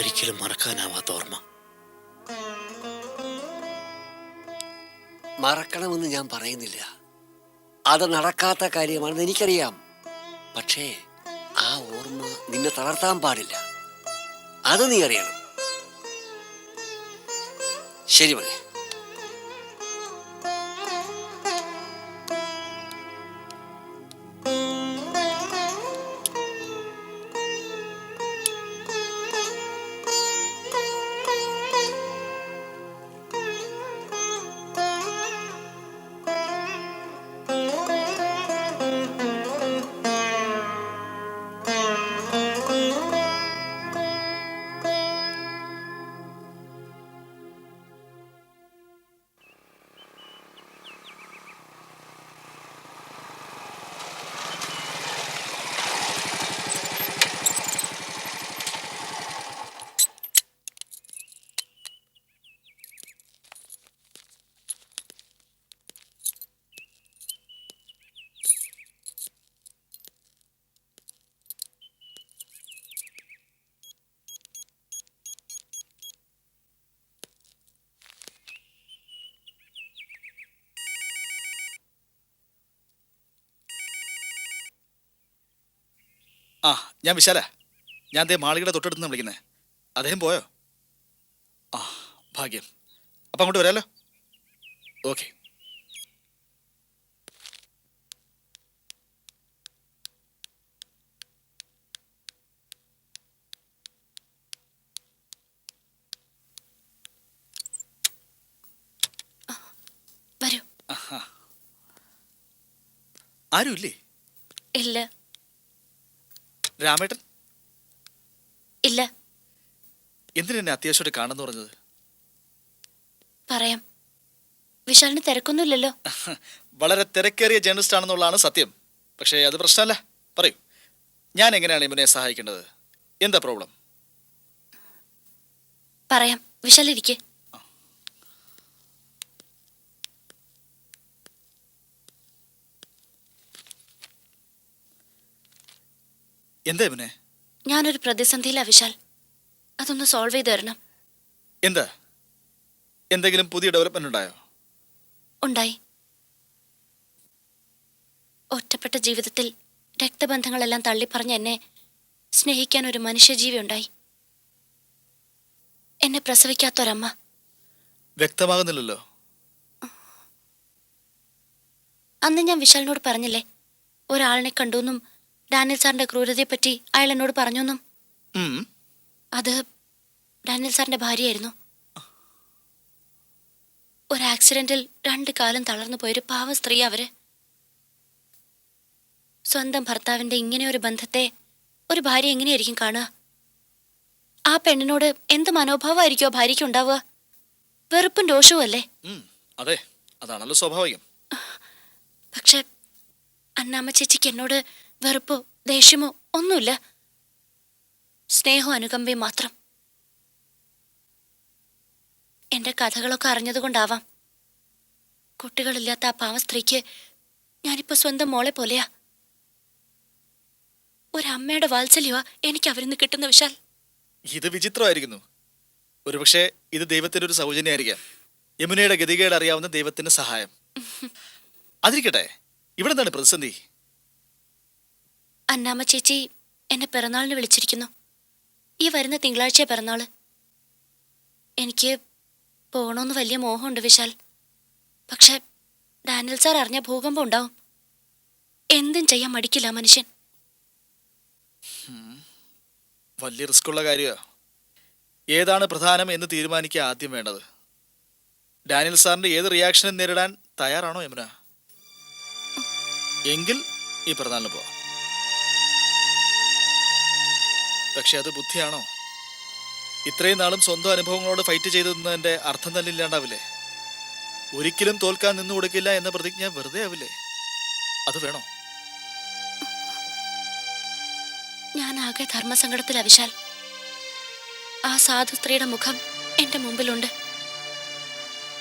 ഒരിക്കലും മറക്കാനാവാത്ത ഓർമ്മ. മറക്കണമെന്ന് ഞാൻ പറയുന്നില്ല, അത് നടക്കാത്ത കാര്യമാണെന്ന് എനിക്കറിയാം. പക്ഷേ ആ ഓർമ്മ നിന്നെ തളർത്താൻ പാടില്ല, അത് നീ അറിയണം. ശരി മോനെ. ആ, ഞാൻ വിശാല. ഞാൻ ദേ മാളികയുടെ തൊട്ടടുത്ത് നിന്ന് വിളിക്കുന്നത്. അദ്ദേഹം പോയോ? ആ, ഭാഗ്യം. അപ്പം അങ്ങോട്ട് വരാമല്ലോ. ഓക്കെ. വരൂ. ആരുമില്ലേ? ഇല്ല. രാമേട്ടൻ ഇല്ല. എന്തിനെന്നെ അത്യാവശ്യമായിട്ട് കാണുന്നു പറഞ്ഞത്? പറയാം. വിശാലിന് തിരക്കൊന്നുമില്ലല്ലോ. വളരെ തിരക്കേറിയ ജേർണലിസ്റ്റ് ആണെന്നുള്ളതാണ് സത്യം. പക്ഷേ അത് പ്രശ്നമല്ല. പറയൂ, ഞാൻ എങ്ങനെയാണ് യമുനയെ സഹായിക്കേണ്ടത്? എന്താ പ്രോബ്ലം? പറയാം. വിശാൽ ഇരിക്കെ. എന്താ യമുനെ? ഞാനൊരു പ്രതിസന്ധിയിലാ വിശാൽ. അതൊന്ന് സോൾവ് ചെയ്ത് തരണം. എന്താ? എന്തെങ്കിലും പുതിയ ഡെവലപ്മെന്റ് ഉണ്ടായോ? ഉണ്ടായി. ഒറ്റപ്പെട്ട ജീവിതത്തിൽ രക്തബന്ധങ്ങളെല്ലാം തള്ളിപ്പറഞ്ഞ എന്നെ സ്നേഹിക്കാൻ ഒരു മനുഷ്യജീവി ഉണ്ടായി. എന്നെ പ്രസവിക്കാത്തൊരമ്മ. വ്യക്തമാകുന്നില്ലല്ലോ. അന്ന് ഞാൻ വിശാലിനോട് പറഞ്ഞില്ലേ, ഒരാളിനെ കണ്ടുവെന്നും ഡാനിയൽ സാറിന്റെ ക്രൂരതയെപ്പറ്റി അയാൾ എന്നോട് പറഞ്ഞെന്നും. അത് ഡാനിയൽ സാറിന്റെ ഭാര്യയായിരുന്നു. ഒരു ആക്സിഡന്റിൽ 2 കാലം തളർന്നു പോയൊരു പാവ സ്ത്രീ അവര്. സ്വന്തം ഭർത്താവിന്റെ ഇങ്ങനെ ഒരു ബന്ധത്തെ ഒരു ഭാര്യ എങ്ങനെയായിരിക്കും കാണുക? ആ പെണ്ണിനോട് എന്ത് മനോഭാവമായിരിക്കും ആ ഭാര്യയ്ക്ക് ഉണ്ടാവുക? വെറുപ്പും രോഷവും അല്ലേ? അതെ, അതാണല്ലോ സ്വാഭാവികം. പക്ഷെ അന്നാമ്മ ചേച്ചിക്ക് എന്നോട് വെറുപ്പോ ദേഷ്യമോ ഒന്നുമില്ല. സ്നേഹവും അനുകമ്പയും മാത്രം. എന്റെ കഥകളൊക്കെ അറിഞ്ഞതുകൊണ്ടാവാം, കുട്ടികളില്ലാത്ത ആ പാവ സ്ത്രീക്ക് ഞാനിപ്പോ സ്വന്തം മോളെ പോലെയാ. ഒരമ്മയുടെ വാത്സല്യമാ എനിക്ക് അവരിന്ന് കിട്ടുന്ന വിശാൽ. ഇത് വിചിത്രമായിരിക്കുന്നു. ഒരുപക്ഷെ ഇത് ദൈവത്തിന്റെ ഒരു സൗജന്യമായിരിക്കാം. യമുനയുടെ ഗതികേട് അറിയാവുന്ന ദൈവത്തിന്റെ സഹായം. അതിരിക്കട്ടെ, ഇവിടെ എന്താണ് പ്രതിസന്ധി? അന്നാമ്മ ചേച്ചി എന്നെ പിറന്നാളിന് വിളിച്ചിരിക്കുന്നു. ഈ വരുന്ന തിങ്കളാഴ്ച പിറന്നാള്. എനിക്ക് പോണോന്ന് വലിയ മോഹമുണ്ട് വിശാൽ. പക്ഷെ ഡാനിയൽ സാർ അറിഞ്ഞ ഭൂകമ്പം ഉണ്ടാവും. എന്തും ചെയ്യാൻ മടിക്കില്ല മനുഷ്യൻ. വലിയ റിസ്ക് ഉള്ള കാര്യമാണ്. ഏതാണ് പ്രധാനം എന്ന് തീരുമാനിക്കുക ആദ്യം വേണ്ടത്. ഡാനിയൽ സാറിന്റെ ഏത് റിയാക്ഷനും നേരിടാൻ തയ്യാറാണോ യമുന? എങ്കിൽ ഈ പിറന്നാളിന് പോവാം. പക്ഷെ അത് ബുദ്ധിയാണോ? ഇത്രയും നാളും സ്വന്തം അനുഭവങ്ങളോട് ഫൈറ്റ് ചെയ്തതിന്റെ അർത്ഥം തന്നെ ഇല്ലാണ്ടാവില്ലേ? ഒരിക്കലും തോൽക്കാൻ നിന്നു കൊടുക്കില്ല എന്ന പ്രതിജ്ഞ വെറുതെ ആവില്ലേ? അത് വേണോ? ഞാൻ ആകെ ധർമ്മസങ്കടത്തിലാ വിശാൽ. ആ സാധു സ്ത്രീയുടെ മുഖം എന്റെ മുമ്പിലുണ്ട്.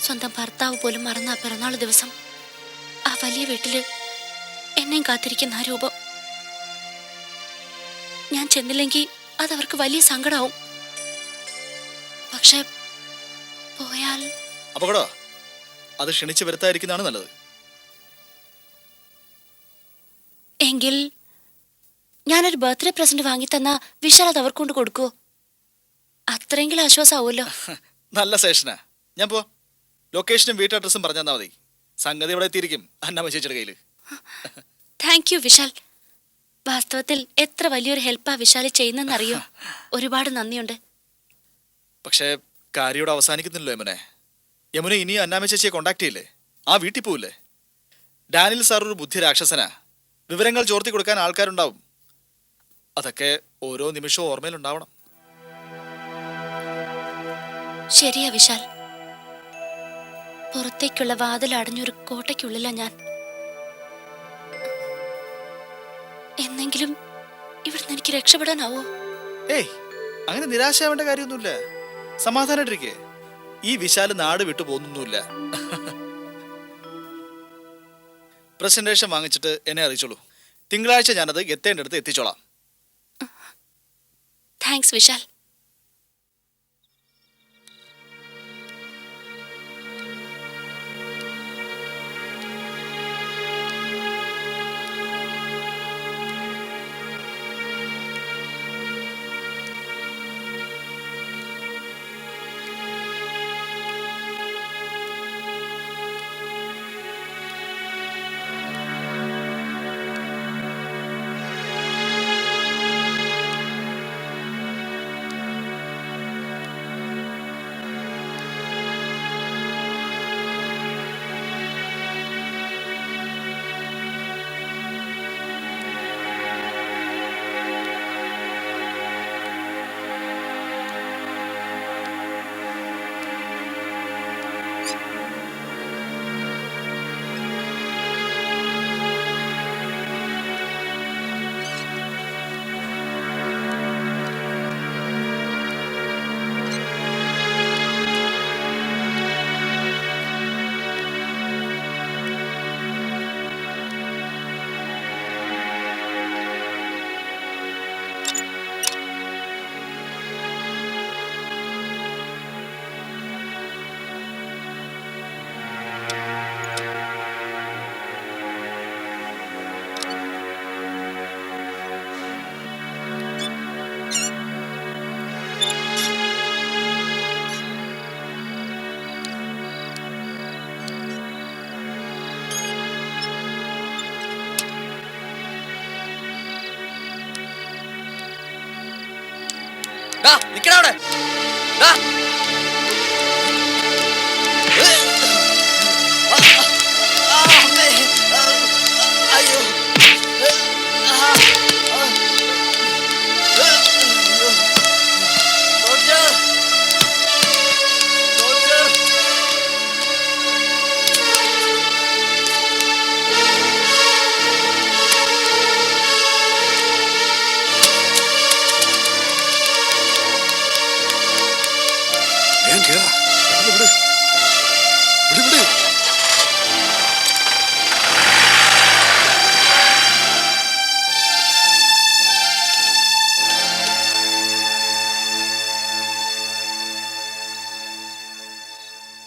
സ്വന്തം ഭർത്താവ് പോലും മറന്ന ആ പിറന്നാൾ ദിവസം ആ വലിയ വീട്ടില് എന്നെയും കാത്തിരിക്കുന്ന ആ രൂപം. ഞാൻ ചെന്നില്ലെങ്കിൽ അതവർക്ക് വലിയ സങ്കടാവും. പക്ഷെ പോയാൽ അപകടോ അത് ക്ഷണിച്ചു വരുത്താതിരിക്കുന്നതാണ് നല്ലത്. എങ്കിൽ ഞാനൊരു ബർത്ത്ഡേ പ്രസന്റ് വാങ്ങിത്തന്ന വിശാൽ അത് അവർക്ക് കൊണ്ട് കൊടുക്കുവോ? അത്രയെങ്കിലും ആശ്വാസമാവുമല്ലോ. നല്ല സേഷനാ. ഞാൻ പോ ലൊക്കേഷനും വീട്ടു അഡ്രസ്സും പറഞ്ഞു തന്നാൽ മതി. സംഗതി ഇവിടെ എത്തിയിരിക്കും അന്നമ്മ ചേച്ചിയുടെ കയ്യിൽ. Thank you Vishal. വാസ്തവത്തിൽ എത്ര വലിയൊരു ഹെൽപ്പാ വിശാല് ചെയ്യുന്നെന്നറിയോ? ഒരുപാട് നന്ദിയുണ്ട്. പക്ഷേ കാര്യയോട് അവസാനിക്കുന്നില്ലല്ലോ യമുനെ. യമുന ഇനി അന്നാമ്മ ചേച്ചിയെ കോണ്ടാക്ട് ചെയ്യില്ലേ? ആ വീട്ടിൽ പോവില്ലേ? ഡാനിയൽ സാർ ഒരു ബുദ്ധി രാക്ഷസനാ. വിവരങ്ങൾ ചോർത്തി കൊടുക്കാൻ ആൾക്കാരുണ്ടാവും. അതൊക്കെ ഓരോ നിമിഷവും ഓർമ്മയിലുണ്ടാവണം. ശരിയാ വിശാൽ. പുറത്തേക്കുള്ള വാതിൽ അടഞ്ഞൊരു കോട്ടയ്ക്കുള്ളിലാ ഞാൻ. എന്നെങ്കിലും ഇവിടുന്ന് എനിക്ക് രക്ഷപ്പെടാനാവോ? ഏയ്, അങ്ങനെ നിരാശയാവേണ്ട കാര്യമൊന്നുമില്ല. സമാധാനായിട്ടിരിക്കേ. ഈ വിശാല് നാട് വിട്ടു പോകുന്നൊന്നുമില്ല. പ്രസന്റേഷൻ വാങ്ങിച്ചിട്ട് എന്നെ അറിയിച്ചോളൂ. തിങ്കളാഴ്ച ഞാനത് എത്തേണ്ടടുത്ത് എത്തിച്ചോളാം. താങ്ക്സ് വിശാൽ. നിക്കടാ അവിടെ. ദാ. അമ്മേ. അയ്യോ. Doctor. Doctor.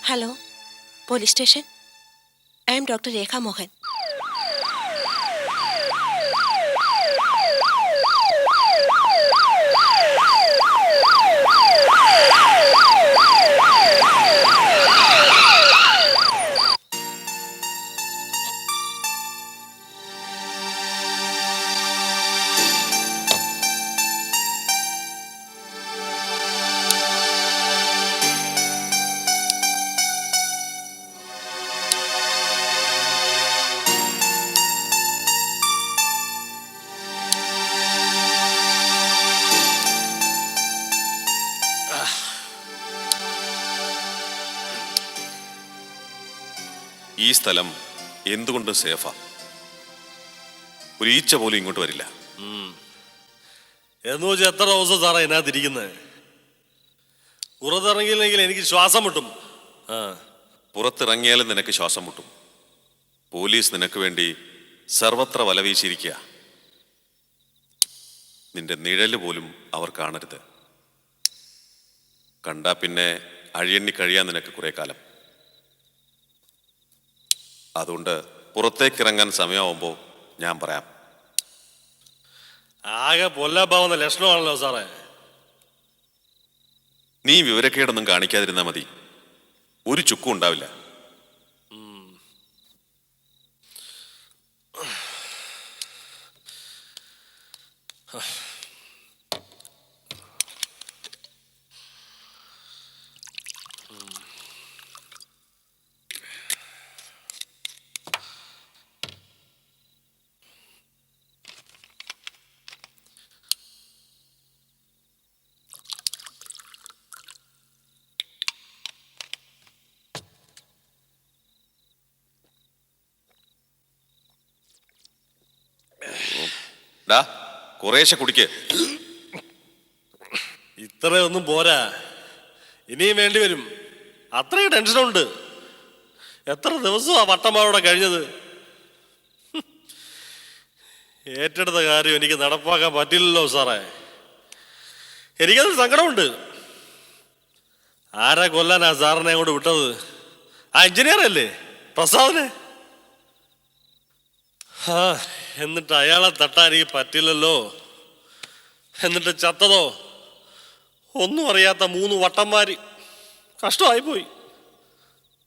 Hello, police station. I am doctor Rekha Mohan. ഈ സ്ഥലം എന്തുകൊണ്ടും സേഫാ. ഒരു ഈച്ച പോലും ഇങ്ങോട്ട് വരില്ല. എന്ന് വെച്ചാൽ എത്ര ദിവസം സാറാ ഇതിനകത്തിരിക്കുന്നത്? പുറത്തിറങ്ങിയില്ലെങ്കിൽ എനിക്ക് ശ്വാസം മുട്ടും. പുറത്തിറങ്ങിയാലും നിനക്ക് ശ്വാസം മുട്ടും. പോലീസ് നിനക്ക് വേണ്ടി സർവത്ര വലവീശിയിരിക്കുക. നിന്റെ നിഴല് പോലും അവർ കാണരുത്. കണ്ടാ പിന്നെ അഴിയണ്ണി കഴിയാൻ നിനക്ക് കുറെ കാലം. അതുകൊണ്ട് പുറത്തേക്കിറങ്ങാൻ സമയമാവുമ്പോൾ ഞാൻ പറയാം. ആകെ പൊല്ലാപ്പാവുന്ന ലക്ഷണമാണല്ലോ സാറേ. നീ വിവരക്കേടൊന്നും കാണിക്കാതിരുന്നാ മതി. ഒരു ചുക്കും ഉണ്ടാവില്ല. ഡാ, കുറേശ്ശെ കുടിക്ക്. ഇത്രയൊന്നും പോരാ, ഇനിയും വേണ്ടി വരും. അത്രയും ടെൻഷനുണ്ട്. എത്ര ദിവസമാ വട്ടന്മാരോടെ കഴിഞ്ഞത്. ഏറ്റെടുത്ത കാര്യം എനിക്ക് നടപ്പാക്കാൻ പറ്റില്ലല്ലോ സാറേ. എനിക്കത് സങ്കടമുണ്ട്. ആരാ കൊല്ലാനാ സാറിനെ അങ്ങോട്ട് വിട്ടത്? ആ എഞ്ചിനീയർ അല്ലേ, പ്രസാദിനെ. ആ, എന്നിട്ട് അയാളെ തട്ടാൻ എനിക്ക് പറ്റില്ലല്ലോ. എന്നിട്ട് ചത്തതോ? ഒന്നും അറിയാത്ത 3 വട്ടന്മാര്. കഷ്ടമായിപ്പോയി.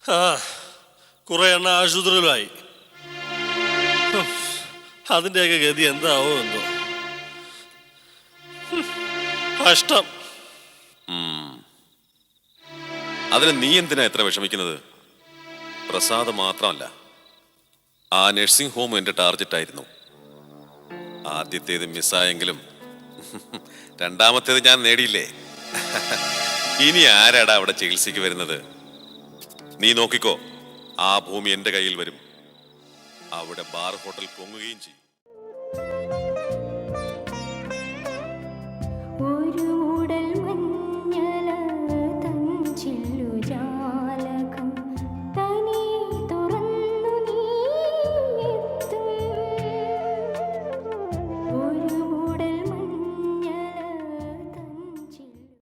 ആ, കുറെ എണ്ണ ആശുപത്രിയിലായി. അതിൻ്റെയൊക്കെ ഗതി എന്താവോ എന്തോ. കഷ്ടം. അതിന് നീ എന്തിനാ എത്ര വിഷമിക്കുന്നത്? പ്രസാദ് മാത്രമല്ല, ആ നഴ്സിംഗ് ഹോം എൻ്റെ ടാർഗറ്റായിരുന്നു. ആദ്യത്തേത് മിസ്സായെങ്കിലും രണ്ടാമത്തേത് ഞാൻ നേടിയില്ലേ. ഇനി ആരാടാ അവിടെ ചികിത്സയ്ക്ക് വരുന്നത്? നീ നോക്കിക്കോ, ആ ഭൂമി എൻ്റെ കയ്യിൽ വരും. അവിടെ ബാർ ഹോട്ടൽ പൊങ്ങുകയും ചെയ്യും.